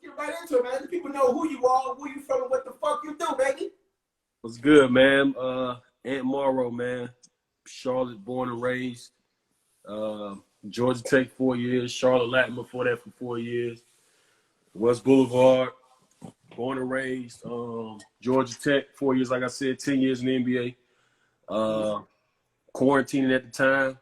get right into it, man. Let the people know who you are, where you from, and what the fuck you do, baby. What's good, man? Aunt Morrow, man. Charlotte, born and raised. Uh, Georgia Tech 4 years. Charlotte Latin before that for 4 years. West Boulevard, born and raised. Georgia Tech 4 years, like I said, 10 years in the NBA. Quarantining at the time.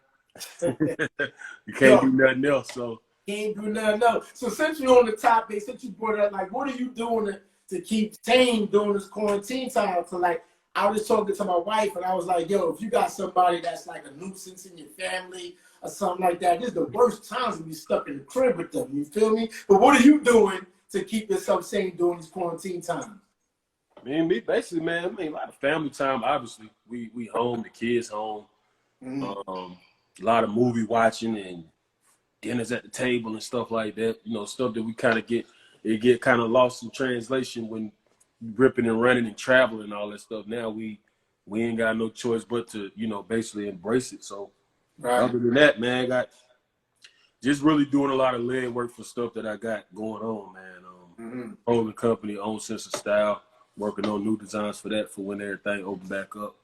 You can't do nothing else, so. Can't do nothing else. So since you're on the topic, since you brought it up, like, what are you doing to keep sane during this quarantine time? So, like, I was talking to my wife, and I was like, yo, if you got somebody that's like a nuisance in your family or something like that, this is the worst times to be stuck in the crib with them. You feel me? But what are you doing to keep yourself sane during this quarantine time? Me, basically, man, a lot of family time, obviously. We home, the kids home. A lot of movie watching and dinners at the table and stuff like that. You know, stuff that we kind of get kind of lost in translation when ripping and running and traveling and all that stuff. Now we ain't got no choice but to, basically embrace it. So other than that, man, I got just really doing a lot of leg work for stuff that I got going on, man. Holding company, own sense of style, working on new designs for that for when everything open back up.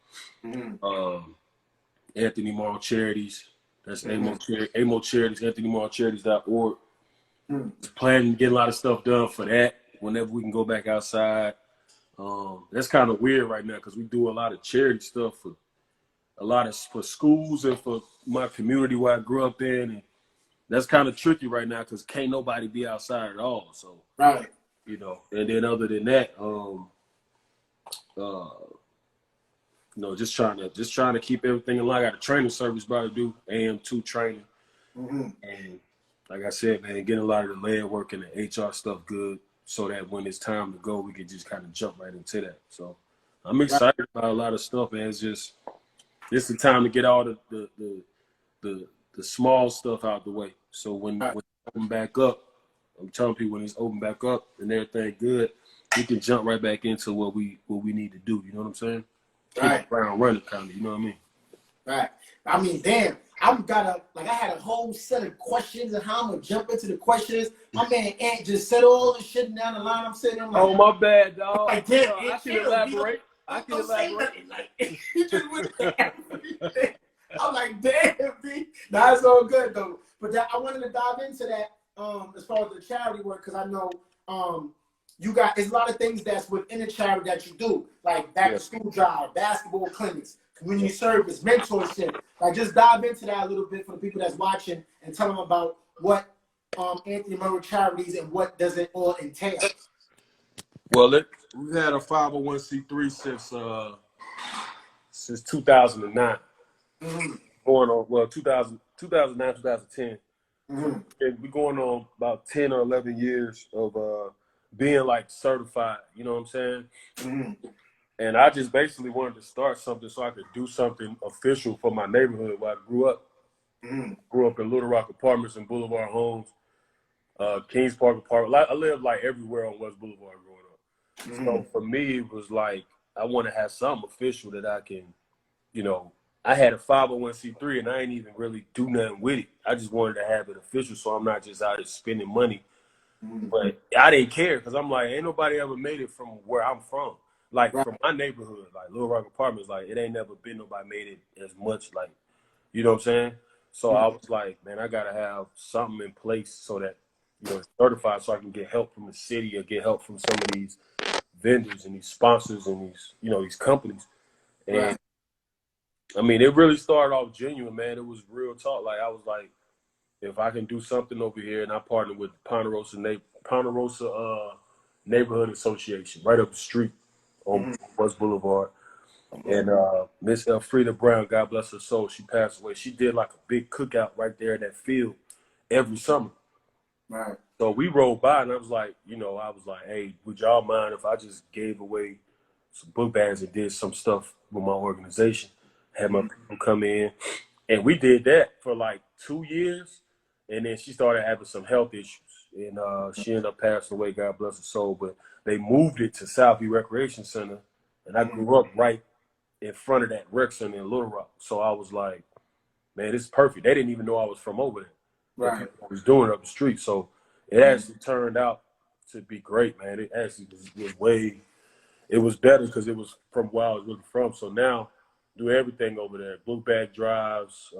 Anthony Morrow Charities. That's AMO Charities, AnthonyMorrowCharities.org. Planning to get a lot of stuff done for that whenever we can go back outside. That's kind of weird right now because we do a lot of charity stuff for schools and for my community where I grew up in. And that's kind of tricky right now because can't nobody be outside at all. So, and then other than that, just trying to keep everything in line. I got a training service about to do, AM2 training. And like I said, man, getting a lot of the leg work and the HR stuff good so that when it's time to go, we can just kind of jump right into that. So I'm excited about a lot of stuff, man. It's the time to get all the small stuff out the way. So when it's open back up, I'm telling people when it's open back up and everything good, we can jump right back into what we need to do. You know what I'm saying? Hit the ground running, kind of. You know what I mean? Right. I mean, damn. I had a whole set of questions and how I'm gonna jump into the questions. My man Ant just said all this shit down the line. I'm sitting there, I'm like, oh, my bad, dog. I can elaborate. Don't say nothing. Like, he just went to everything. I'm like, damn, B. That's all good though. But I wanted to dive into that as far as the charity work because I know there's a lot of things that's within the charity that you do, like back to school drive, basketball clinics, community service, mentorship. Like, just dive into that a little bit for the people that's watching and tell them about what Anthony Morrow Charities and what does it all entail. Well, we've had a 501c3 since 2009. Going on 2009, 2010. And we're going on about 10 or 11 years of being like certified. You know what I'm saying? And I just basically wanted to start something so I could do something official for my neighborhood where I grew up. Grew up in Little Rock Apartments and Boulevard Homes, Kings Park Apartment. I lived like everywhere on West Boulevard growing up. So for me, it was like I want to have something official that I can, I had a 501c3 and I ain't even really do nothing with it. I just wanted to have it official so I'm not just out here spending money. But I didn't care because I'm like, ain't nobody ever made it from where I'm from. Like, from my neighborhood, like Little Rock Apartments, like, it ain't never been nobody made it as much, like, you know what I'm saying? So I was like, man, I got to have something in place so that, it's certified so I can get help from the city or get help from some of these vendors and these sponsors and these, these companies. And, I mean, it really started off genuine, man. It was real talk. Like, I was like, if I can do something over here, and I partnered with Ponderosa Neighborhood Association right up the street on West Boulevard. And Miss Elfrida Brown, God bless her soul, she passed away. She did like a big cookout right there in that field every summer. Right. So we rolled by, and I was like, hey, would y'all mind if I just gave away some book bags and did some stuff with my organization? Had my people come in, and we did that for like 2 years. And then she started having some health issues, and she ended up passing away, God bless her soul. But they moved it to Southview Recreation Center, and I grew up right in front of that rec center in Little Rock. So I was like, man, this is perfect. They didn't even know I was from over there. Right. I was doing it up the street. So it actually turned out to be great, man. It actually was way. It was better because it was from where I was really from. So now, do everything over there. Blue bag drives.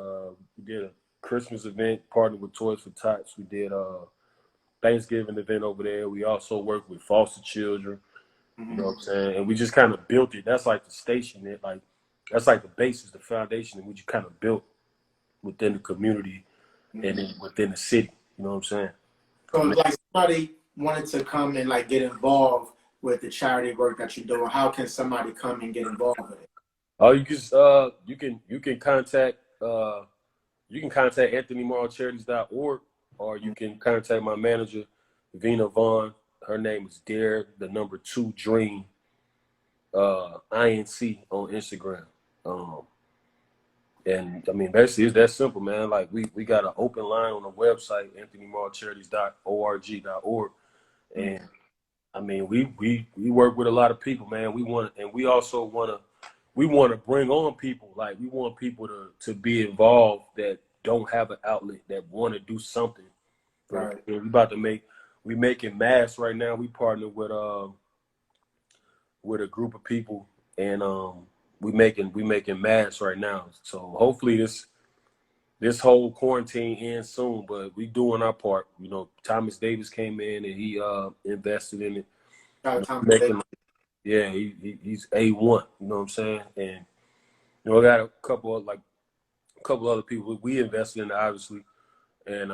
We did a Christmas event, partnered with Toys for Tots. We did Thanksgiving event over there. We also work with foster children. You know what I'm saying? And we just kind of built it. That's like the station. That's like the basis, the foundation, and we just kind of built within the community and then within the city. You know what I'm saying? So like somebody wanted to come and like get involved with the charity work that you're doing, how can somebody come and get involved with it? Oh, you can contact AnthonyMorrowCharities.org, or you can contact my manager, Vina Vaughn. Her name is Dare, the number 2 Dream, INC on Instagram. And I mean, basically, it's that simple, man. Like we got an open line on the website, AnthonyMorrowCharities.org, and I mean, we work with a lot of people, man. We also want to bring on people. Like, we want people to be involved that don't have an outlet, that want to do something. Right. We making masks right now. We partner with a group of people, and we making masks right now. So hopefully this whole quarantine ends soon, but we doing our part. You know, Thomas Davis came in and he invested in it. He's A1. You know what I'm saying? And you know, I got a couple other people we invested in, obviously. And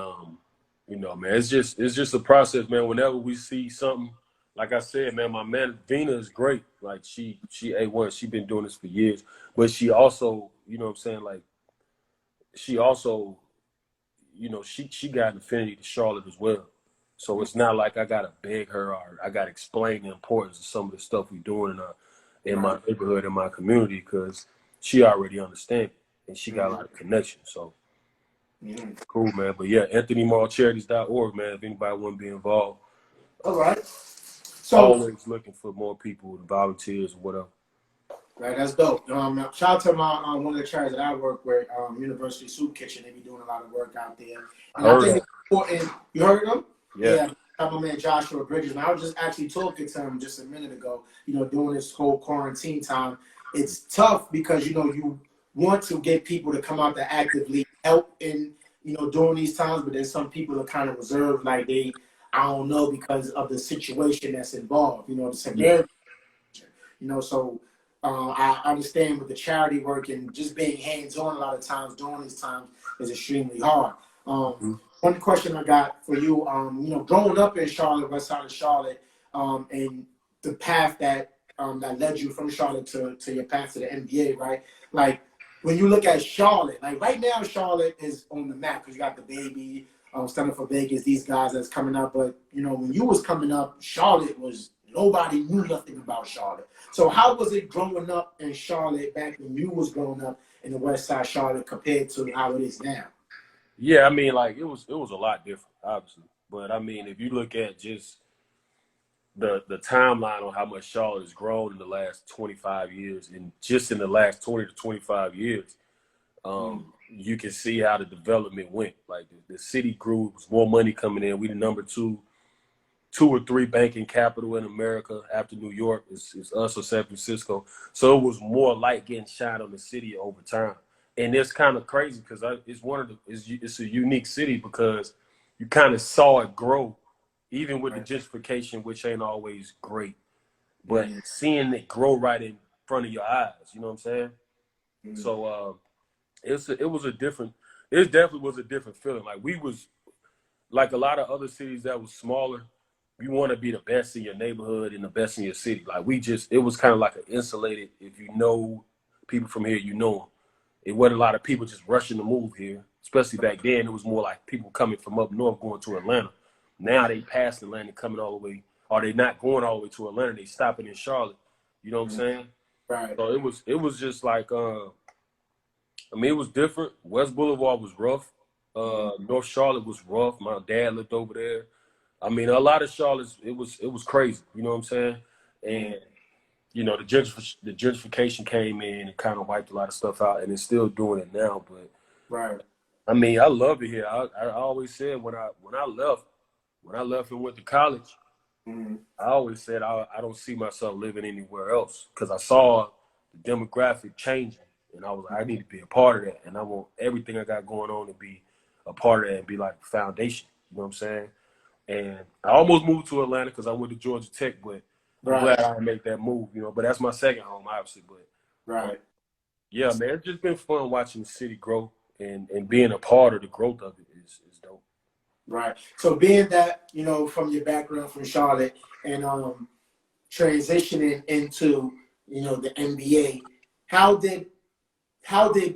you know, man, it's just a process, man. Whenever we see something, like I said, man, my man Vina is great. Like she A1. She been doing this for years, but she also, you know what I'm saying, like she also, you know, she got an affinity to Charlotte as well. So it's not like I gotta beg her or I gotta explain the importance of some of the stuff we doing in my neighborhood, in my community, because she already understands and she got a lot of connections. So cool, man. But yeah, AnthonyMorrowCharities.org, man. If anybody want to be involved. All right. So always looking for more people, volunteers, or whatever. Right, that's dope. Shout out to my one of the charities that I work with, University Soup Kitchen. They be doing a lot of work out there. And I think it's important. You heard of them? Yeah. My man Joshua Bridges. And I was just actually talking to him just a minute ago. You know, during this whole quarantine time, it's tough because you know you want to get people to come out to actively help in during these times, but then some people are kind of reserved, like I don't know, because of the situation that's involved. You know, the severity. So. I understand with the charity work and just being hands-on a lot of times during these times is extremely hard. One question I got for you, growing up in Charlotte, west side of Charlotte, and the path that led you from Charlotte to your path to the NBA, right? Like, when you look at Charlotte, like right now, Charlotte is on the map because you got the baby, Stunning for Vegas, these guys that's coming up. But, when you was coming up, Charlotte was nobody knew nothing about Charlotte. So how was it growing up in Charlotte back when you was growing up in the West Side Charlotte compared to how it is now? Yeah, I mean, like it was a lot different, obviously. But I mean, if you look at just the timeline on how much Charlotte has grown in the last 25 years, and just in the last 20 to 25 years, you can see how the development went. Like the city grew, there was more money coming in. We the number two or three banking capital in America after New York. It's us or San Francisco. So it was more light getting shined on the city over time. And it's kind of crazy because it's a unique city because you kind of saw it grow, even with the gentrification, which ain't always great. But seeing it grow right in front of your eyes, you know what I'm saying? So it definitely was a different feeling. Like we was like a lot of other cities that was smaller. You want to be the best in your neighborhood and the best in your city. Like it was kind of like an insulated, if you know people from here, you know them. It wasn't a lot of people just rushing to move here, especially back then. It was more like people coming from up north going to Atlanta. Now they passed Atlanta coming all the way, or they not going all the way to Atlanta. They stopping in Charlotte. You know what I'm saying? Right. So it was just like, it was different. West Boulevard was rough. North Charlotte was rough. My dad lived over there. I mean, a lot of Charlotte, it was crazy. You know what I'm saying? And the gentrification came in and kind of wiped a lot of stuff out, and it's still doing it now. But I mean, I love it here. I always said when I left and went to college, I always said I don't see myself living anywhere else because I saw the demographic changing, and I was like, I need to be a part of that, and I want everything I got going on to be a part of that and be like a foundation. You know what I'm saying? And I almost moved to Atlanta because I went to Georgia Tech, but I'm glad I made that move. You know, but that's my second home, obviously. But yeah, man, it's just been fun watching the city grow and being a part of the growth of it is dope. Right. So being that, you know, from your background from Charlotte and transitioning into, you know, the NBA, how did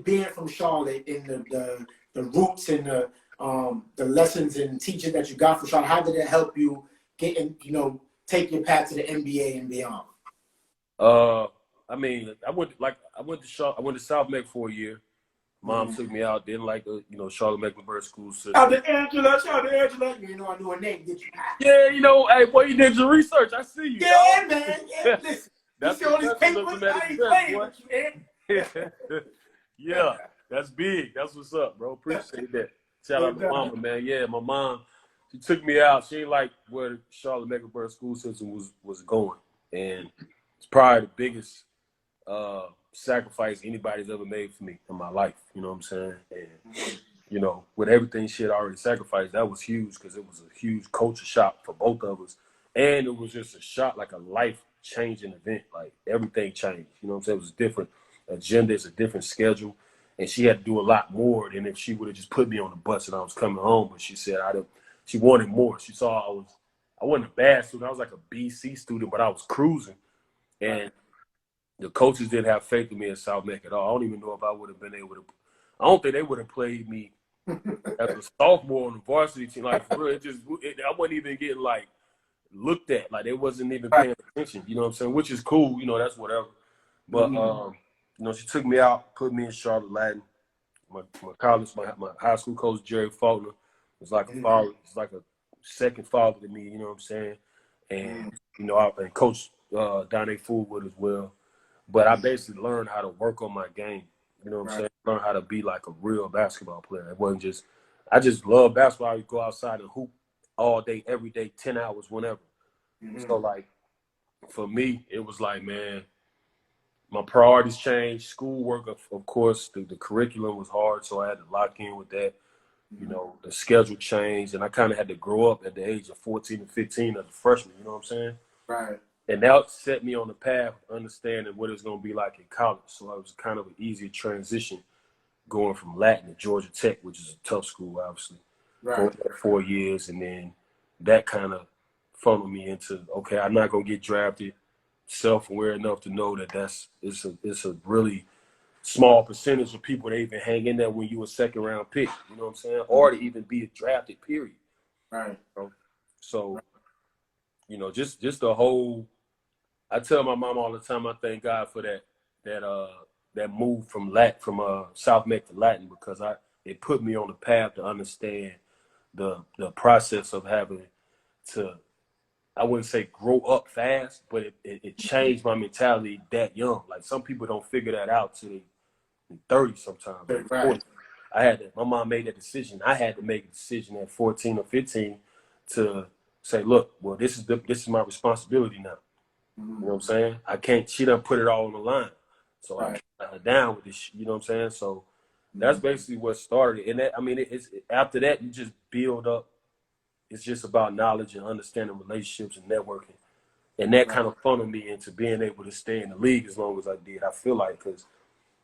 being from Charlotte and the roots and the lessons and teaching that you got from Charlotte, how did it help you get in, you know, take your path to the NBA and beyond? I mean, I went to South Meck for a year. Mom took me out, didn't like the, you know, Charlotte Mecklenburg school system. Shout out to Angela. You know, I knew her name, did you? Yeah, you know, hey, boy, you did your research. I see you. Yeah, dog. man. Yeah, listen. That's you see all these papers? I ain't playing with you, man. Yeah, that's big. That's what's up, bro. Appreciate that. Shout out to Mama, man. Yeah, my mom, she took me out. She ain't like where the Charlotte Mecklenburg school system was going. And it's probably the biggest sacrifice anybody's ever made for me in my life. You know what I'm saying? And, you know, with everything she had already sacrificed, that was huge because it was a huge culture shock for both of us. And it was just a shock, like a life-changing event. Like, everything changed. You know what I'm saying? It was a different agenda. It's a different schedule. And she had to do a lot more than if she would have just put me on the bus and I was coming home. But she said she wanted more. She saw I wasn't a bad student. I was like a BC student, but I was cruising. And the coaches didn't have faith in me at South Meck at all. I don't even know if I would have been able to. I don't think they would have played me as a sophomore on the varsity team. Like, for real, I wasn't even getting, like, looked at. Like, they wasn't even paying attention. You know what I'm saying? Which is cool. You know, that's whatever. But, you know, she took me out, put me in Charlotte Latin. My college, my high school coach, Jerry Faulkner, was like a father. It's like a second father to me. You know what I'm saying? And, you know, and Coach Donnie Foolwood as well. But I basically learned how to work on my game. You know what I'm saying? Learn how to be like a real basketball player. It wasn't just – I just love basketball. You go outside and hoop all day, every day, 10 hours, whenever. So, like, for me, it was like, man, my priorities changed. Schoolwork, of course, the curriculum was hard, so I had to lock in with that. You know, the schedule changed, and I kind of had to grow up at the age of 14 and 15 as a freshman. You know what I'm saying? Right. And that set me on the path of understanding what it's going to be like in college. So it was kind of an easier transition going from Latin to Georgia Tech, which is a tough school, obviously. Going there 4 years, and then that kind of funneled me into, okay, I'm not going to get drafted, self-aware enough to know that it's a really small percentage of people that even hang in there when you a second-round pick, you know what I'm saying, or to even be a drafted, period. Right. So, you know, just the whole – I tell my mom all the time I thank God for that move from South Meck to Latin because it put me on the path to understand the process of having to, I wouldn't say grow up fast, but it changed my mentality that young. Like, some people don't figure that out till they're 30 sometimes. Like 40. My mom made that decision. I had to make a decision at 14 or 15 to say, look, well, this is my responsibility now. You know what I'm saying? She done put it all on the line. So I got her down with this, you know what I'm saying? So that's basically what started. And that, I mean, it's after that, you just build up. It's just about knowledge and understanding relationships and networking. And that kind of funneled me into being able to stay in the league as long as I did. I feel like because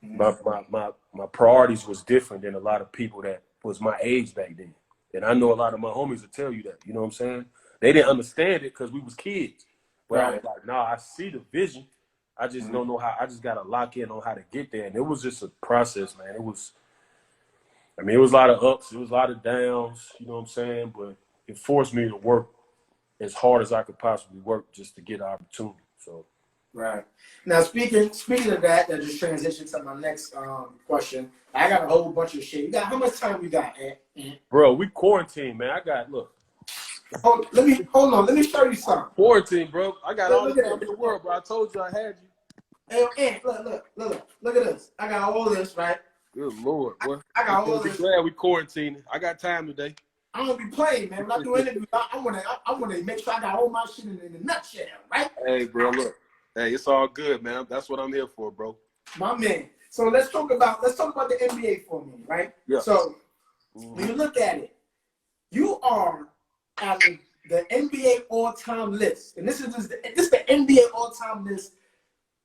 my priorities was different than a lot of people that was my age back then. And I know a lot of my homies will tell you that, you know what I'm saying? They didn't understand it because we was kids. But I was like, I see the vision. I just don't know how. I just got to lock in on how to get there. And it was just a process, man. It was a lot of ups. It was a lot of downs, you know what I'm saying? But it forced me to work as hard as I could possibly work just to get an opportunity. So. Right. Now, speaking of that just transitions to my next question. I got a whole bunch of shit. How much time you got, Ant? Bro, we quarantined, man. Look. Hold on. Let me show you something. Quarantine, bro. I got all the time in the world, bro. I told you I had you. Hey, Ant, look at this. I got all this, right? Good Lord, boy. I got all this. Glad we quarantined. I got time today. I don't be playing, man. When I do interviews, I want to make sure I got all my shit in a nutshell, right? Hey, bro, look. Hey, it's all good, man. That's what I'm here for, bro. My man. So let's talk about the NBA for a minute, right? Yeah. So when you look at it, you are at the NBA all-time list, and this is the NBA all-time list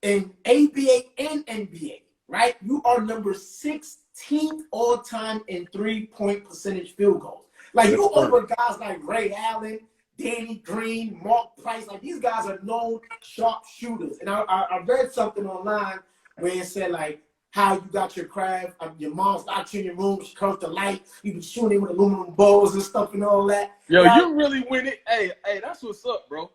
in ABA and NBA, right? You are number 16th all-time in 3-point percentage field goals. Like, you over guys like Ray Allen, Danny Green, Mark Price. Like, these guys are known sharp shooters. And I read something online where it said, like, how you got your craft, your mom's locked you in your room, she curved the light, you be shooting with aluminum bowls and stuff and all that. Yo, like, you really win it. Hey, that's what's up, bro.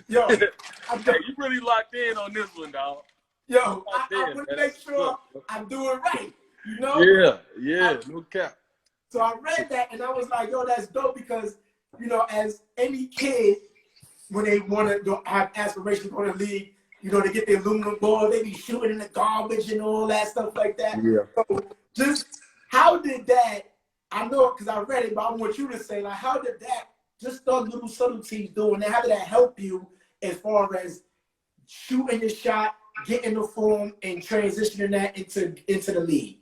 Yo, hey, you really locked in on this one, dog. Yo, I want to make sure I'm doing right, you know? Yeah, no cap. So I read that and I was like, yo, that's dope because, you know, as any kid, when they want to have aspirations for the league, you know, they get the aluminum ball, they be shooting in the garbage and all that stuff like that. Yeah. So just how did that, I know because I read it, but I want you to say, like, how did that, just those little subtleties doing that, how did that help you as far as shooting your shot, getting the form, and transitioning that into the league?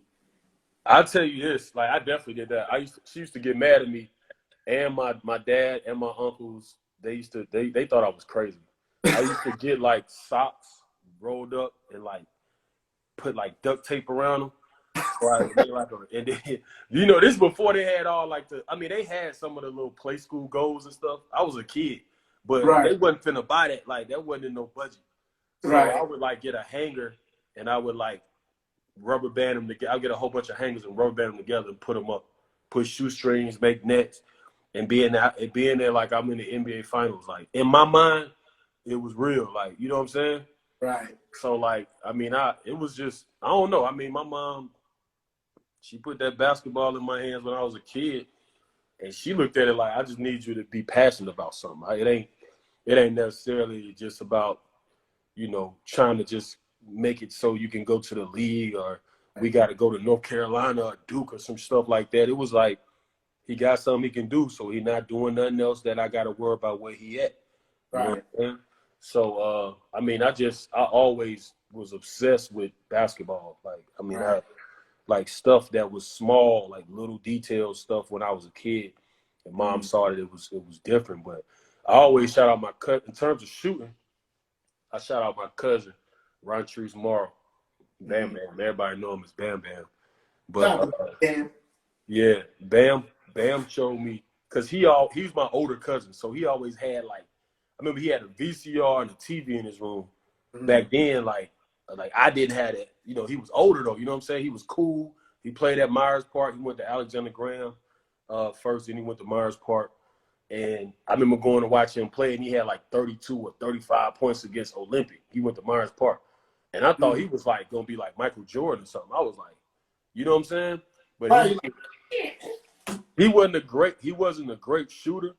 I'll tell you this, like, I definitely did that. She used to get mad at me, and my dad and my uncles, they thought I was crazy. I used to get like socks rolled up and like put like duct tape around them. Right, and then, you know, this before they had all like they had some of the little play school goals and stuff. I was a kid, but they wasn't finna buy that. Like, that wasn't in no budget. So I would like get a hanger and I would like rubber band them together. I'll get a whole bunch of hangers and rubber band them together and put them up, put shoestrings, make nets, and being there like I'm in the NBA finals. Like, in my mind, it was real. Like, you know what I'm saying? Right. So like, it was just, I don't know. I mean, my mom, she put that basketball in my hands when I was a kid, and she looked at it like, I just need you to be passionate about something. It ain't necessarily just about, you know, trying to just make it so you can go to the league or we got to go to North Carolina or Duke or some stuff like that. It was like, he got something he can do, so he not doing nothing else that I got to worry about where he at. Right. You know? So, I always was obsessed with basketball. Like, like stuff that was small, like little detailed stuff when I was a kid. And Mom saw that it was different. But I always shout out my cousin. In terms of shooting, I shout out my cousin, Rontrice Morrow. Bam Bam. Everybody know him as Bam Bam. But yeah, Bam showed me, because he's my older cousin. So he always had like, I remember he had a VCR and a TV in his room. Back then, like I didn't have it. You know, he was older though. You know what I'm saying? He was cool. He played at Myers Park. He went to Alexander Graham first, then he went to Myers Park. And I remember going to watch him play, and he had like 32 or 35 points against Olympic. He went to Myers Park. And I thought he was like going to be like Michael Jordan or something. I was like, you know what I'm saying? But he wasn't a great shooter,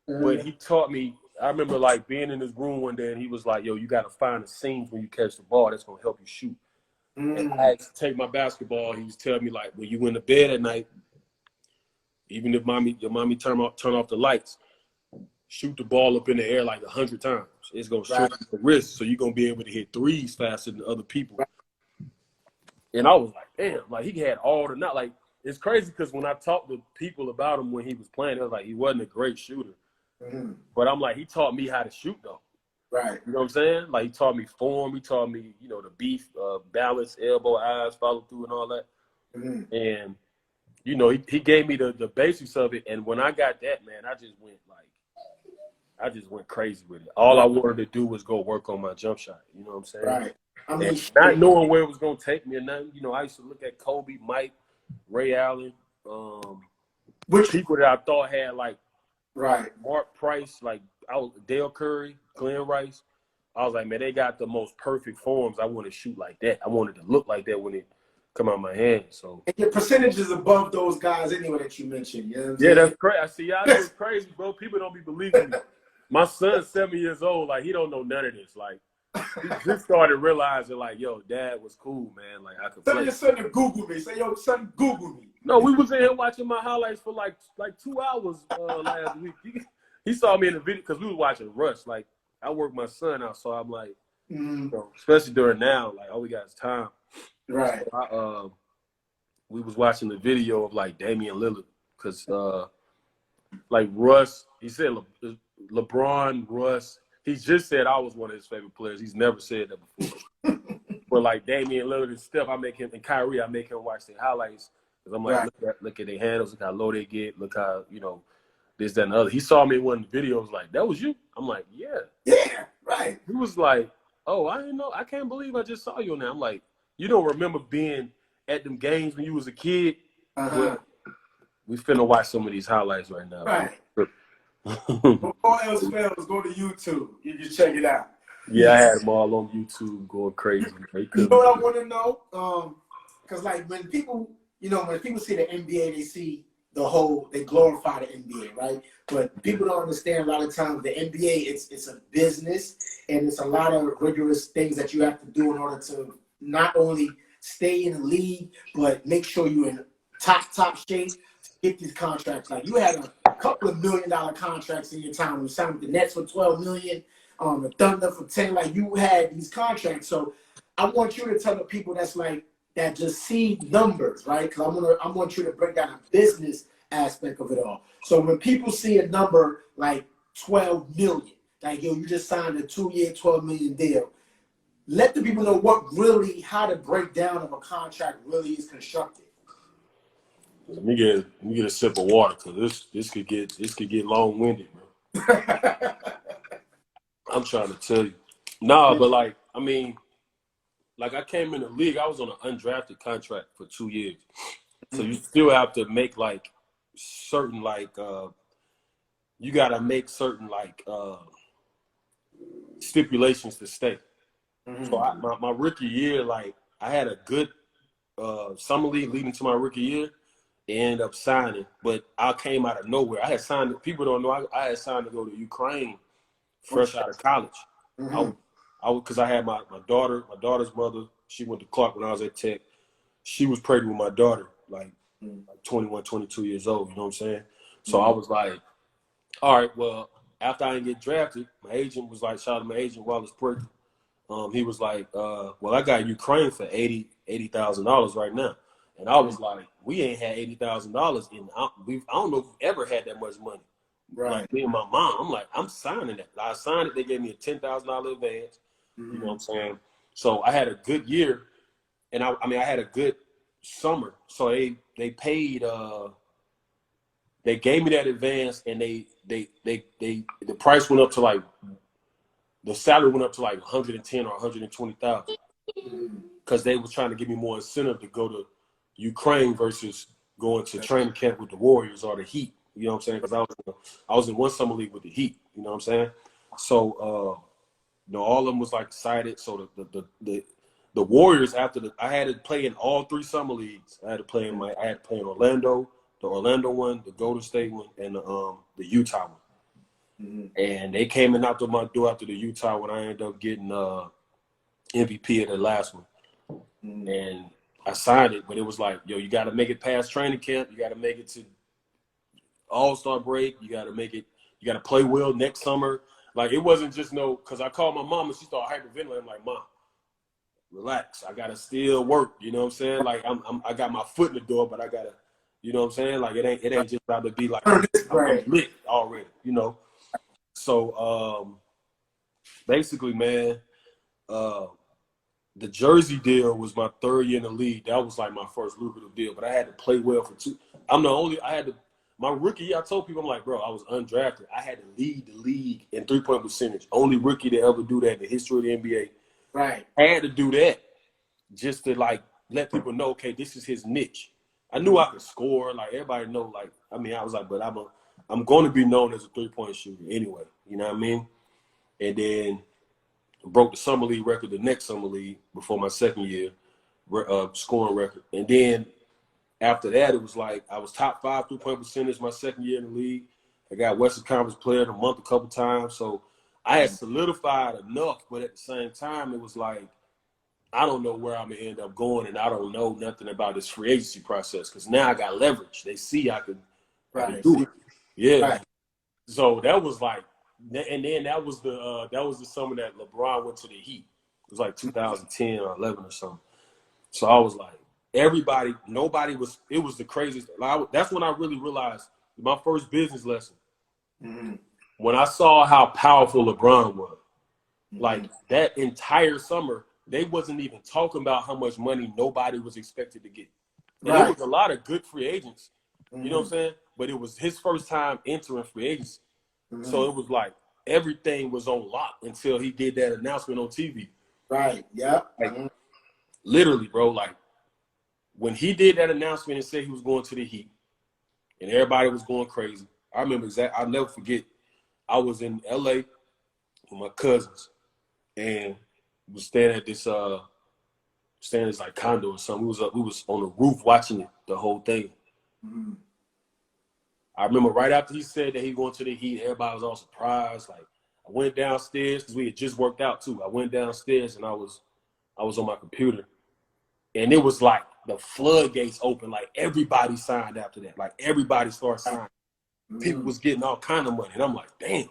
but he taught me. I remember like being in his room one day, and he was like, yo, you got to find the seams when you catch the ball. That's going to help you shoot. And I had to take my basketball. He was telling me, like, when you went to bed at night, even if your mommy turn off the lights, shoot the ball up in the air like 100 times. It's going to shorten the wrist, so you're going to be able to hit threes faster than other people. And I was like, damn, like he had all the not like, it's crazy because when I talked to people about him when he was playing, it was like he wasn't a great shooter. But I'm like, he taught me how to shoot though. Right. You know what I'm saying? Like, he taught me form. He taught me, you know, the beef, balance, elbow, eyes, follow through and all that. And, you know, he gave me the basics of it. And when I got that, man, I just went crazy with it. All I wanted to do was go work on my jump shot. You know what I'm saying? Right. I mean, and not knowing where it was going to take me or nothing. You know, I used to look at Kobe, Mike, Ray Allen, which people that I thought had like, Mark Price, like Dale Curry, Glenn Rice. I was like, man, they got the most perfect forms. I want to shoot like that. I wanted to look like that when it come out of my hand. So and your percentage is above those guys anyway that you mentioned. You know what I'm saying? That's crazy. I see y'all do crazy, bro. People don't be believing me. My son's 7 years old. Like, he don't know none of this. Like, he just started realizing like, yo, Dad was cool, man. Like I could Tell play. your son to Google me. Say, yo, son, Google me. No, we was in here watching my highlights for like 2 hours last week. He saw me in the video because we was watching Rush. Like I work my son out, so I'm like, you know, especially during now, like all we got is time. Right. So we was watching the video of like Damian Lillard because like Russ, he said LeBron, Russ. He just said I was one of his favorite players. He's never said that before. But like Damian Lillard and Steph, and Kyrie, I make him watch their highlights because I'm like, look at their handles, look how low they get, look how this, that, and the other. He saw me in one of the videos like, that was you? I'm like, yeah. Yeah, right. He was like, oh, I didn't know. I can't believe I just saw you on there. I'm like, you don't remember being at them games when you was a kid? Well, we finna watch some of these highlights right now. Right. Before else fails, go to YouTube. You can check it out. Yeah, I had them all on YouTube going crazy. You know what I want to know? Because like when people see the NBA, they see they glorify the NBA, right? But people don't understand a lot of times the NBA, it's a business and it's a lot of rigorous things that you have to do in order to not only stay in the league, but make sure you're in top shape to get these contracts. Like you had a couple of $1 million contracts in your time. You signed with the Nets for $12 million, the Thunder for 10. Like you had these contracts. So I want you to tell the people that just see numbers, right? Because I want you to break down a business aspect of it all. So when people see a number like 12 million, like you just signed a 2-year, $12 million deal. Let the people know how the breakdown of a contract really is constructed. Let me get a sip of water because this could get long-winded, bro. I'm trying to tell you. Nah, but like I mean, like I came in the league, I was on an undrafted contract for 2 years, so you still have to make like certain you gotta make certain stipulations to stay. So my rookie year, like I had a good summer league leading to my rookie year. Ended up signing, but I came out of nowhere. I had signed. People don't know I had signed to go to Ukraine, fresh out of college. Because I had my daughter's mother. She went to Clark when I was at Tech. She was pregnant with my daughter, like 21, 22 years old. You know what I'm saying? So I was like, all right, well, after I didn't get drafted, my agent was like, shout out to my agent, Wallace Perky. He was like, well, I got Ukraine for $80,000 right now. And I was like, we ain't had $80,000 in. I don't know if we've ever had that much money. Right. Like me and my mom, I'm like, I'm signing that. I signed it. They gave me a $10,000 advance. You know what I'm saying? So I had a good year, and I had a good summer. So they paid. They gave me that advance, and the price went up to like the salary went up to like 110 or 120,000 because they was trying to give me more incentive to go to Ukraine versus going to training camp with the Warriors or the Heat. You know what I'm saying? Because I was in one summer league with the Heat. You know what I'm saying? So all of them was like excited. So the Warriors I had to play in all 3 summer leagues. I had to play in Orlando, the Orlando one, the Golden State one, and the Utah one. And they came in out my door after the Utah one. I ended up getting MVP of the last one. And I signed it, but it was like, yo, you got to make it past training camp. You got to make it to All-Star break. You got to make it. You got to play well next summer. Like, it wasn't just because I called my mom and she started hyperventilating. I'm like, Mom, relax. I got to still work. You know what I'm saying? Like, I got my foot in the door, but I got to, you know what I'm saying? Like, it ain't just about to be like, I'm lit already, you know? So, basically, man, the jersey deal was my 3rd year in the league. That was like my first lucrative deal, but I had to play well for 2. My rookie year, I told people, I'm like, bro, I was undrafted. I had to lead the league in 3-point percentage. Only rookie to ever do that in the history of the NBA. Right. I had to do that just to like let people know, okay, this is his niche. I knew I could score. Like everybody know, I was like, but I'm going to be known as a 3-point shooter anyway. You know what I mean? And then broke the summer league record the next summer league before my 2nd year scoring record. And then after that, it was like I was top 5 3-point percentage my 2nd year in the league. I got Western Conference Player of the Month a couple times. So I had solidified enough, but at the same time, it was like, I don't know where I'm gonna end up going, and I don't know nothing about this free agency process because now I got leverage. They see I could do it. Yeah. Right. So that was like, and then that was the summer that LeBron went to the Heat. It was like 2010 or 11 or something. So I was like, nobody was. It was the craziest. That's when I really realized my first business lesson. Mm-hmm. When I saw how powerful LeBron was, like that entire summer, they wasn't even talking about how much money nobody was expected to get. And there was a lot of good free agents, you know what I'm saying? But it was his first time entering free agency. So it was like everything was on lock until he did that announcement on TV. Right, yeah. Like, literally, bro, like when he did that announcement and said he was going to the Heat and everybody was going crazy, I remember exactly, I'll never forget, I was in LA with my cousins and was staying at this like condo or something. We was on the roof watching it, the whole thing. Mm-hmm. I remember right after he said that he going to the Heat, everybody was all surprised. Like I went downstairs because we had just worked out too. I went downstairs and I was on my computer, and it was like the floodgates open. Like everybody signed after that. Like everybody started signing. Mm-hmm. People was getting all kind of money, and I'm like, damn.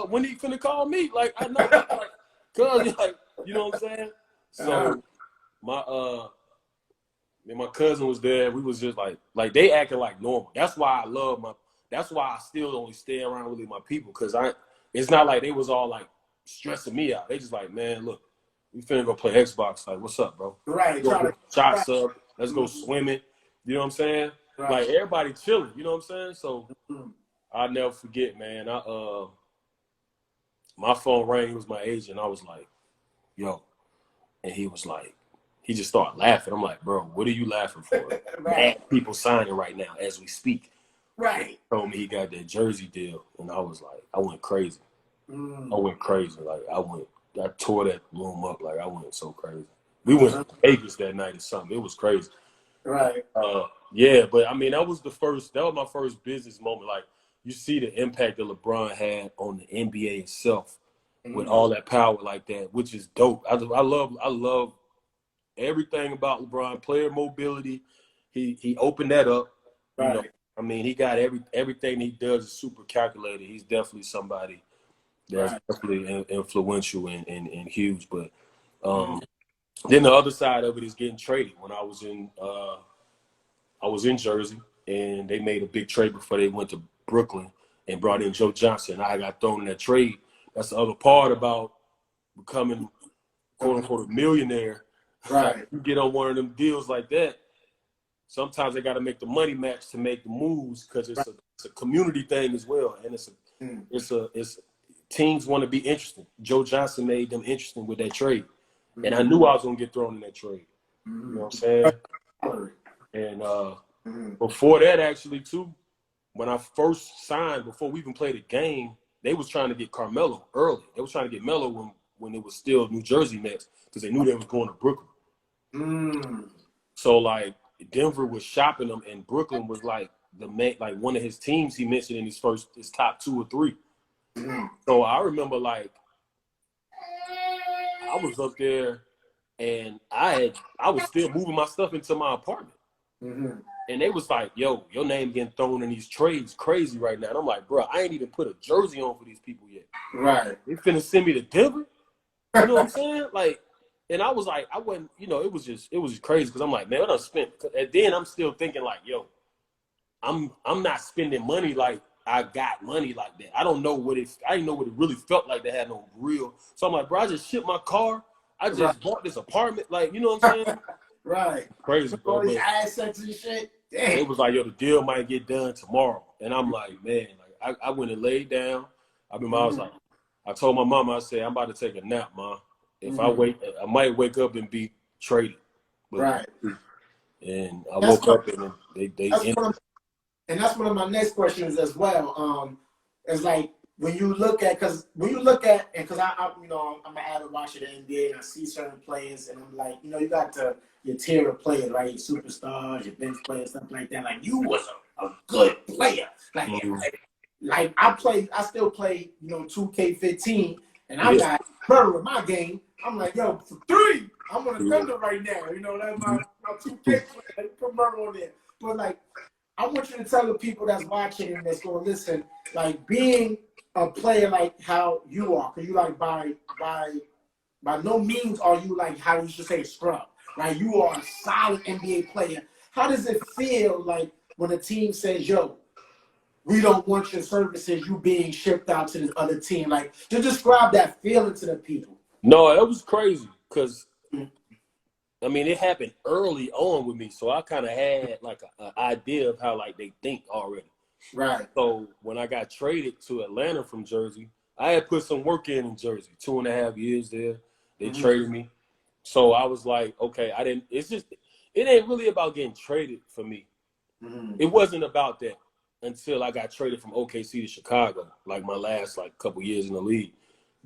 When he finna call me? Like I know, like, cause like you know what I'm saying. So my cousin was there. We was just like they acting like normal. That's why that's why I still only stay around with my people, because it's not like they was all like stressing me out. They just like, man, look, we finna go play Xbox. Like, what's up, bro? Right. Shots up. Let's go swimming. You know what I'm saying? Right. Like everybody chilling. You know what I'm saying? So I'll never forget, man. My phone rang. It was my agent. I was like, yo, and he was like, he just started laughing. I'm like, bro, what are you laughing for? Right. People signing right now as we speak. Right. He told me he got that jersey deal, and I was like, I went crazy. I went crazy. Like I tore that room up. Like I went so crazy. We went to Vegas that night or something. It was crazy. Right. Yeah, but I mean, that was my first business moment. Like you see the impact that LeBron had on the NBA itself with all that power like that, which is dope. I love everything about LeBron, player mobility. He opened that up. Right. You know, I mean, he got everything he does is super calculated. He's definitely somebody that's definitely influential and huge. But then the other side of it is getting traded. When I was in Jersey, and they made a big trade before they went to Brooklyn and brought in Joe Johnson. I got thrown in that trade. That's the other part about becoming, quote unquote, a millionaire. Right. You get on one of them deals like that, sometimes they got to make the money match to make the moves, because it's a community thing as well, and it's teams want to be interesting. Joe Johnson made them interesting with that trade, and I knew I was gonna get thrown in that trade. You know what I'm saying? And before that, actually, too, when I first signed, before we even played a game, they was trying to get Carmelo early. They was trying to get Melo when it was still New Jersey Nets, because they knew they was going to Brooklyn. So like Denver was shopping them, and Brooklyn was like one of his teams he mentioned in his top 2 or 3. So I remember like I was up there and I was still moving my stuff into my apartment. And they was like, yo, your name getting thrown in these trades crazy right now. And I'm like, bro, I ain't even put a jersey on for these people yet. Right. They finna send me to Denver? You know what I'm saying? Like, and I was like, I wasn't, it was just crazy, because I'm like, man, what I spent? And then I'm still thinking like, yo, I'm not spending money like I got money like that. I didn't know what it really felt like to have no real. So I'm like, bro, I just shipped my car. I just bought this apartment. Like, you know what I'm saying? Right. Crazy, bro. All these assets and shit. Damn. It was like, yo, the deal might get done tomorrow. And I'm like, man, like I went and laid down. I was like, I told my mama, I said, I'm about to take a nap, ma. If I might wake up and be traded. But, right. And I woke up and they and that's one of my next questions as well. It's like when you look at, because I'm an avid watcher of the NBA, and I see certain players, and I'm like, you got your tier of players, right? Your superstars, your bench players, stuff like that. Like, you was a good player. Like I I still play, 2K15, and I got Morrow in my game. I'm like, yo, for 3, I'm on the Thunder right now. That's my 2K play. Put Morrow on there. But like, I want you to tell the people that's watching and that's going to listen, like being a player like how you are, because you like by no means are you like how you should say scrub. Right? You are a solid NBA player. How does it feel like when a team says, yo, we don't want your services, you being shipped out to this other team? Like, to describe that feeling to the people. No, that was crazy because, I mean, it happened early on with me. So I kind of had like an idea of how like they think already. Right. So when I got traded to Atlanta from Jersey, I had put some work in Jersey, 2.5 years there. They traded me. So I was like, okay, it ain't really about getting traded for me. It wasn't about that until I got traded from OKC to Chicago, like my last like couple years in the league.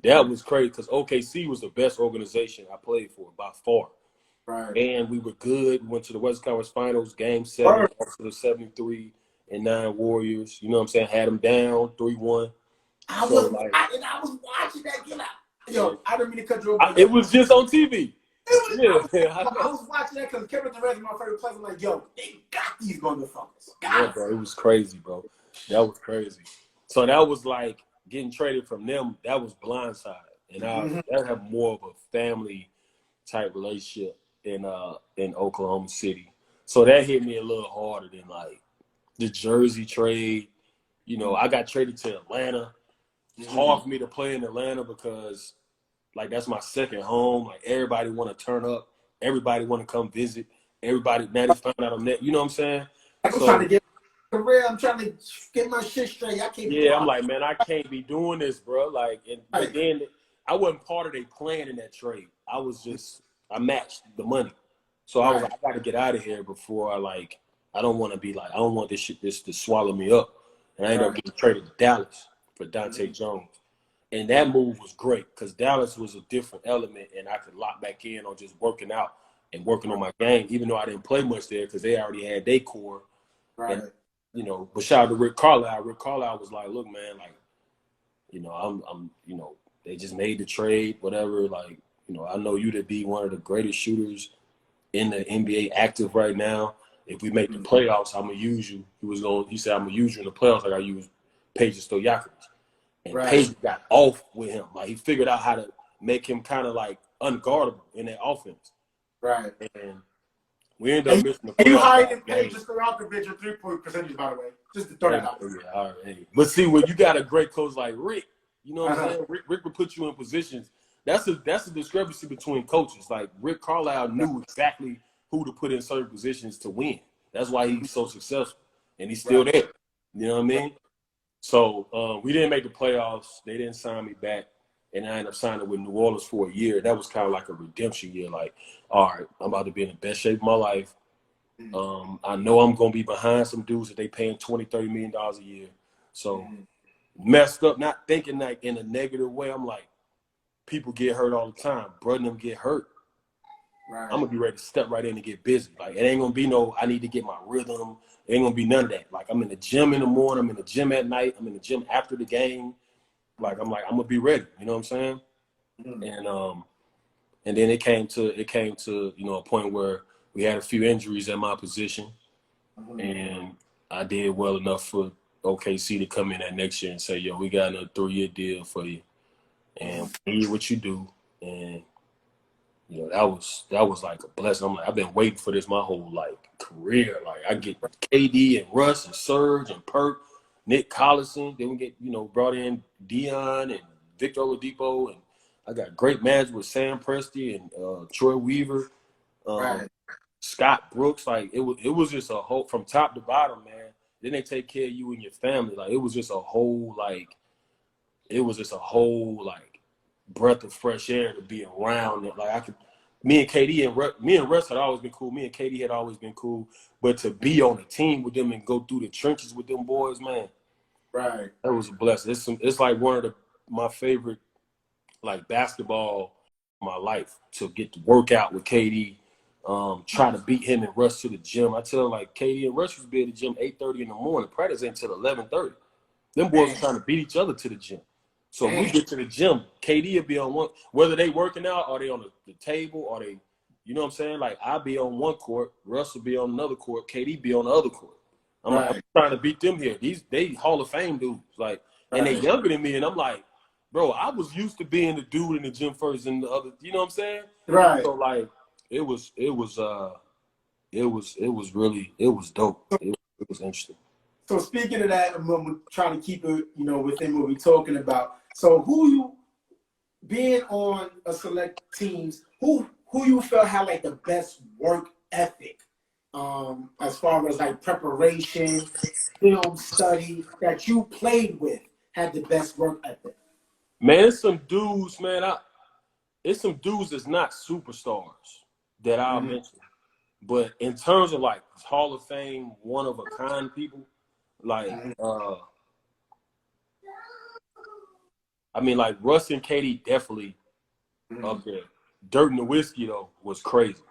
That was crazy because OKC was the best organization I played for by far. Right. And we were good. We went to the West Conference Finals, Game 7, lost to the 73-9 Warriors. You know what I'm saying? Had them down 3-1. I was watching that get out. Yo, I didn't mean to cut you off. It was just on TV. I was watching that because Kevin Durant is my favorite player. I'm like, yo, they got these motherfuckers. Yeah, bro, it was crazy, bro. That was crazy. So that was like getting traded from them. That was blindside, and that had more of a family type relationship in Oklahoma City. So that hit me a little harder than like the Jersey trade. I got traded to Atlanta. It's hard for me to play in Atlanta because like that's my second home. Like everybody want to turn up. Everybody want to come visit. Everybody now they found out I'm net. You know what I'm saying? I'm trying to get career. I'm trying to get my shit straight. I can't. Yeah, I'm like, man, I can't be doing this, bro. Like, but then I wasn't part of their plan in that trade. I matched the money. So I was like, I got to get out of here before I don't want to be like, I don't want this to swallow me up. And I ended up getting traded to Dallas for Dante Jones. And that move was great because Dallas was a different element and I could lock back in on just working out and working on my game, even though I didn't play much there because they already had their core. Right. And, but shout out to Rick Carlisle. Rick Carlisle was like, look, man, like, I'm they just made the trade, whatever. Like, I know you to be one of the greatest shooters in the NBA active right now. If we make the playoffs, I'm gonna use you. He said, I'm gonna use you in the playoffs like I used Peja Stojakovic. And Peja got off with him. Like he figured out how to make him kind of like unguardable in that offense. Right. And we ended up missing the playoffs. And you hired Peja Stojakovic a 3-point percentage, by the way. Just to throw that out. Yeah, all right. But see, when you got a great coach like Rick, you know what I'm saying? Rick would put you in positions. That's a discrepancy between coaches. Like Rick Carlisle knew exactly who to put in certain positions to win. That's why he's so successful, and he's still there. You know what I mean? So we didn't make the playoffs. They didn't sign me back, and I ended up signing with New Orleans for a year. That was kind of like a redemption year. Like, all right, I'm about to be in the best shape of my life. I know I'm going to be behind some dudes that they paying $20, $30 million a year. So messed up, not thinking like in a negative way. I'm like, people get hurt all the time. Brother them get hurt. Right. I'm going to be ready to step right in and get busy. Like, it ain't going to be I need to get my rhythm. It ain't going to be none of that. Like, I'm in the gym in the morning. I'm in the gym at night. I'm in the gym after the game. I'm going to be ready. You know what I'm saying? And then it came to a point where we had a few injuries at my position. And I did well enough for OKC to come in that next year and say, yo, we got another 3-year deal for you. And we need what you do. And that was like a blessing. I'm like, I've been waiting for this my whole career. Like I get KD and Russ and Serge and Perk, Nick Collison. Then we get brought in Dion and Victor Oladipo, and I got great matches with Sam Presti and Troy Weaver, Scott Brooks. Like it was just a whole from top to bottom, man. Then they take care of you and your family. Like it was just a whole breath of fresh air to be around it. Like me and Russ had always been cool. Me and KD had always been cool. But to be on a team with them and go through the trenches with them boys, man, that was a blessing. It's like one of my favorite basketball in my life to get to work out with KD, try to beat him and Russ to the gym. I tell KD and Russ used to be at the gym 8:30 in the morning. Practice until 11:30. Them boys are trying to beat each other to the gym. So we get to the gym, KD will be on one, whether they working out or they on the table or they, you know what I'm saying? Like, I'll be on one court, Russ will be on another court, KD be on the other court. I'm like, I'm trying to beat them here. They Hall of Fame dudes. Like, and they younger than me. And I'm like, bro, I was used to being the dude in the gym first and the other, you know what I'm saying? Right. So like, it was really dope. It was interesting. So speaking of that, I'm trying to keep it, within what we're talking about. So who you being on a select teams, who you felt had like the best work ethic, as far as like preparation, film study that you played with had the best work ethic? Man, it's some dudes, man. It's some dudes that's not superstars that I'll mention. But in terms of like Hall of Fame, one of a kind people, like I mean, like Russ and KD definitely up there. Dirt and the Whiskey though was crazy.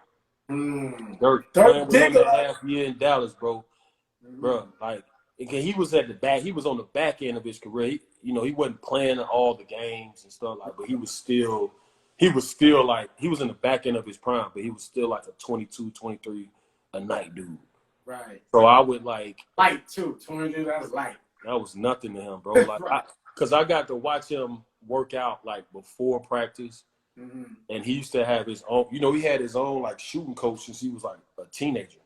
Dirt playing with him that half year in Dallas, bro. Bro, like he was at the back. He was on the back end of his career. He wasn't playing all the games and stuff like, but he was still like he was in the back end of his prime, but he was still like a 22, 23 a night dude. Right. So I would like light too. 22, that was light. That was nothing to him, bro. Like, because I got to watch him work out like before practice, and he used to have his own. He had his own like shooting coach since he was like a teenager.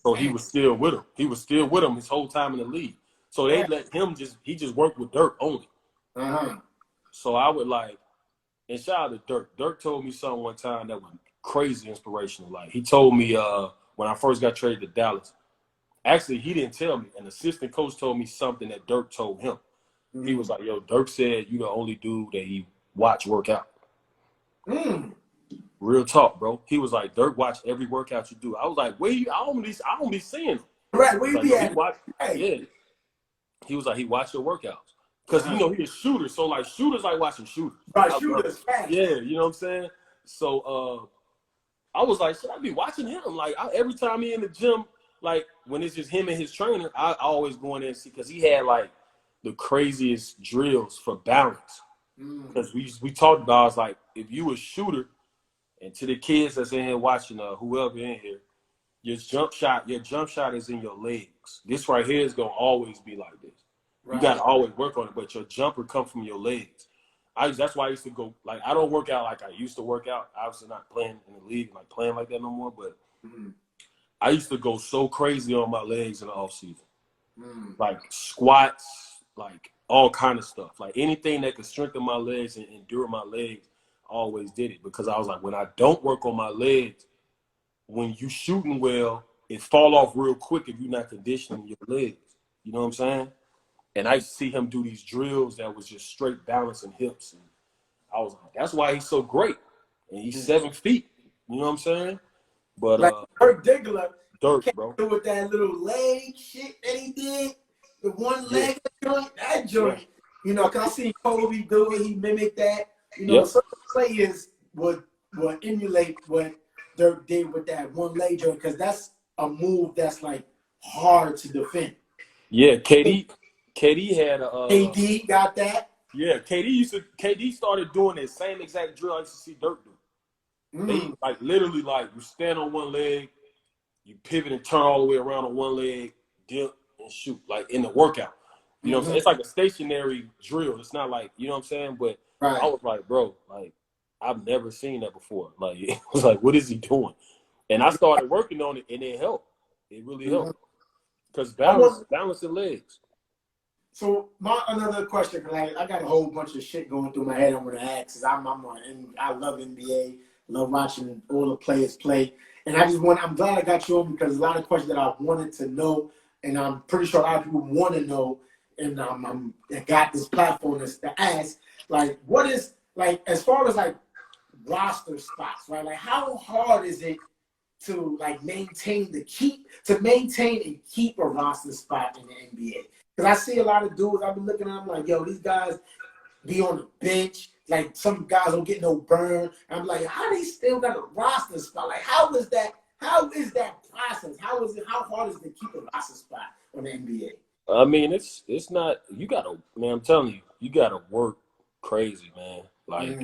So he was still with him. He was still with him his whole time in the league. So they let him he just worked with Dirk only. So I would like, and shout out to Dirk. Dirk told me something one time that was crazy inspirational. Like he told me when I first got traded to Dallas. Actually, he didn't tell me. An assistant coach told me something that Dirk told him. He was like, yo, Dirk said you the only dude that he watch work out. Real talk, bro. He was like, Dirk watch every workout you do. I was like, wait, I don't be seeing him. Right, where you be at? Yeah. He was like, he watched your workouts. Because, he's a shooter. So, like, shooters like watching shooters. Right, shooters. Yeah, you know what I'm saying? So, I was like, should I be watching him? Like, every time he in the gym, like, when it's just him and his trainer, I always go in there and see, because he had, like, the craziest drills for balance. Because we talked about, I was like, if you a shooter, and to the kids that's in here watching, whoever in here, your jump shot is in your legs. This right here is going to always be like this. Right. You got to always work on it, but your jumper come from your legs. That's why I used to go, like, I don't work out like I used to work out. Obviously not playing in the league, like playing like that no more, but I used to go so crazy on my legs in the offseason. Like squats, like all kind of stuff. Like anything that could strengthen my legs and endure my legs, I always did it. Because I was like, when I don't work on my legs, when you shooting well, it fall off real quick if you're not conditioning your legs. You know what I'm saying? And I used to see him do these drills that was just straight balance and hips. And I was like, that's why he's so great. And he's 7 feet. You know what I'm saying? But like Dirk Diggler, bro. With that little leg shit that he did, the one leg joint, that joint. Cause I see Kobe do it, he mimicked that. Some players would emulate what Dirk did with that one leg joint, because that's a move that's like hard to defend. Yeah, KD had a KD got that. Yeah, KD started doing that same exact drill I used to see Dirk do. They like literally like you stand on one leg, you pivot and turn all the way around on one leg, dip and shoot, like in the workout. You know what I'm saying? It's like a stationary drill. It's not like, you know what I'm saying? But I was like, bro, like I've never seen that before. Like it was like, what is he doing? And I started working on it and it helped. It really helped. Because balance the legs. So another question, because I got a whole bunch of shit going through my head I'm going to ask, because I love NBA, love watching all the players play. And I'm glad I got you on, because a lot of questions that I wanted to know, and I'm pretty sure a lot of people want to know, and I got this platform to ask, like, what is, like, as far as, like, roster spots, right? Like, how hard is it to, like, maintain and keep a roster spot in the NBA? Because I see a lot of dudes, I've been looking at them like, yo, these guys be on the bench. Like, some guys don't get no burn. I'm like, how they still got a roster spot? Like, how is that process? How hard is it to keep a roster spot on the NBA? I mean, it's not. You gotta, man. I'm telling you, you gotta work crazy, man. Like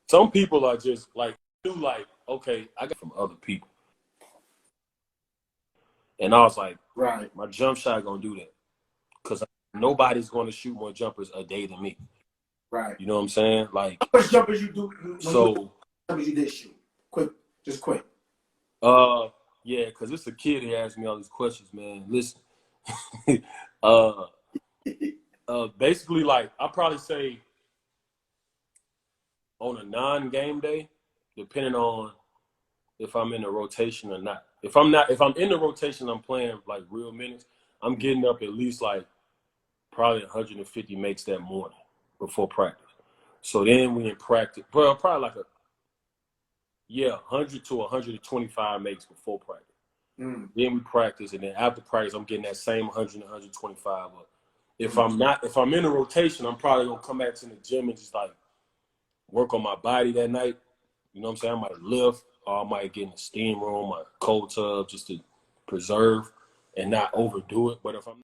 some people are just like do like okay, I got from other people, and I was like, Right. my jump shot gonna do that because nobody's gonna shoot more jumpers a day than me. Right. You know what I'm saying? Like, How much jumpers you do when so jumpers you did shoot? Quick, just quick. yeah, because it's a kid who asked me all these questions, man. Listen, uh, basically, like I probably say on a non-game day, depending on if I'm in the rotation or not. If I'm not, if I'm in the rotation, I'm playing like real minutes. I'm getting up at least like probably 150 makes that morning before practice. So then we in practice, well, probably like 100 to 125 makes before practice. Then we practice, and then after practice, I'm getting that same 100 to 125 up. If I'm not, if I'm in a rotation, I'm probably gonna come back to the gym and just like work on my body that night. You know what I'm saying? I might lift, or I might get in the steam room, my cold tub, just to preserve and not overdo it. But if I'm